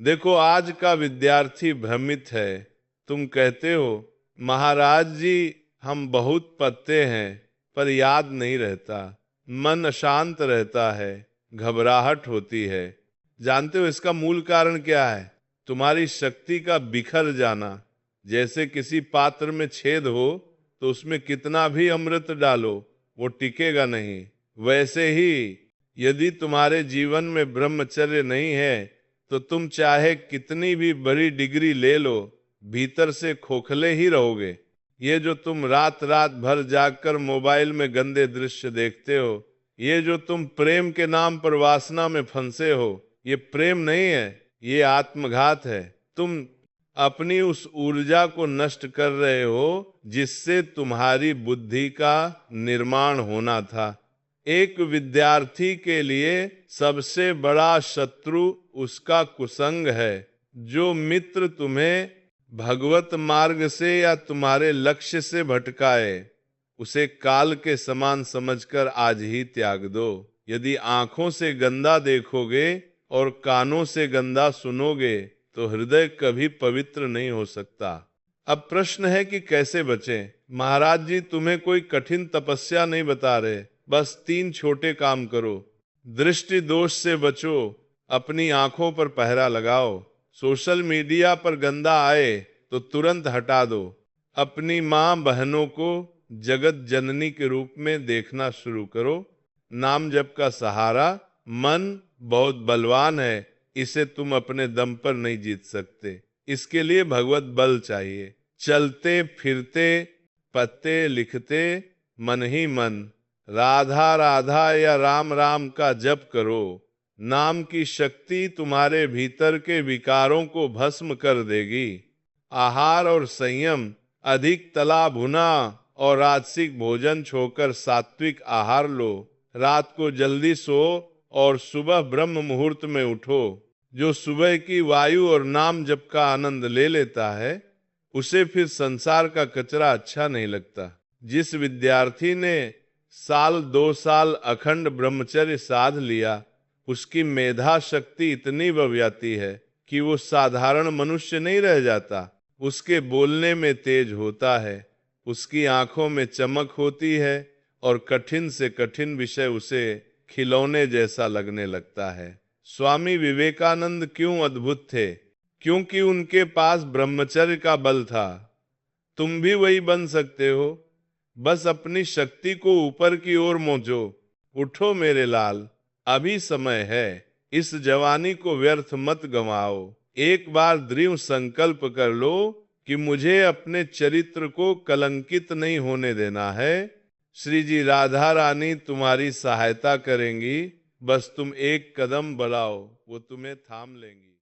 देखो, आज का विद्यार्थी भ्रमित है। तुम कहते हो महाराज जी हम बहुत पढ़ते हैं पर याद नहीं रहता, मन अशांत रहता है, घबराहट होती है। जानते हो इसका मूल कारण क्या है? तुम्हारी शक्ति का बिखर जाना। जैसे किसी पात्र में छेद हो तो उसमें कितना भी अमृत डालो वो टिकेगा नहीं, वैसे ही यदि तुम्हारे जीवन में ब्रह्मचर्य नहीं है तो तुम चाहे कितनी भी बड़ी डिग्री ले लो, भीतर से खोखले ही रहोगे। ये जो तुम रात रात भर जागकर मोबाइल में गंदे दृश्य देखते हो, ये जो तुम प्रेम के नाम पर वासना में फंसे हो, ये प्रेम नहीं है, ये आत्मघात है। तुम अपनी उस ऊर्जा को नष्ट कर रहे हो जिससे तुम्हारी बुद्धि का निर्माण होना था। एक विद्यार्थी के लिए सबसे बड़ा शत्रु उसका कुसंग है। जो मित्र तुम्हें भगवत मार्ग से या तुम्हारे लक्ष्य से भटकाए, उसे काल के समान समझकर आज ही त्याग दो। यदि आंखों से गंदा देखोगे और कानों से गंदा सुनोगे तो हृदय कभी पवित्र नहीं हो सकता। अब प्रश्न है कि कैसे बचें? महाराज जी तुम्हें कोई कठिन तपस्या नहीं बता रहे, बस 3 छोटे काम करो। दृष्टि दोष से बचो, अपनी आंखों पर पहरा लगाओ। सोशल मीडिया पर गंदा आए तो तुरंत हटा दो। अपनी माँ बहनों को जगत जननी के रूप में देखना शुरू करो। नाम जप का सहारा, मन बहुत बलवान है, इसे तुम अपने दम पर नहीं जीत सकते। इसके लिए भगवत बल चाहिए। चलते फिरते पत्ते लिखते मन ही मन राधा राधा या राम राम का जप करो। नाम की शक्ति तुम्हारे भीतर के विकारों को भस्म कर देगी। आहार और संयम, अधिक तला भुना और राजसिक भोजन छोड़कर सात्विक आहार लो। रात को जल्दी सो और सुबह ब्रह्म मुहूर्त में उठो। जो सुबह की वायु और नाम जप का आनंद ले लेता है उसे फिर संसार का कचरा अच्छा नहीं लगता। जिस विद्यार्थी ने 1-2 साल अखंड ब्रह्मचर्य साध लिया, उसकी मेधा शक्ति इतनी बढ़ जाती है कि वो साधारण मनुष्य नहीं रह जाता। उसके बोलने में तेज होता है, उसकी आंखों में चमक होती है और कठिन से कठिन विषय उसे खिलौने जैसा लगने लगता है। स्वामी विवेकानंद क्यों अद्भुत थे? क्योंकि उनके पास ब्रह्मचर्य का बल था। तुम भी वही बन सकते हो, बस अपनी शक्ति को ऊपर की ओर मोजो। उठो मेरे लाल, अभी समय है, इस जवानी को व्यर्थ मत गंवाओ। एक बार दृढ़ संकल्प कर लो कि मुझे अपने चरित्र को कलंकित नहीं होने देना है। श्री जी राधा रानी तुम्हारी सहायता करेंगी, बस तुम एक कदम बढ़ाओ, वो तुम्हें थाम लेंगी।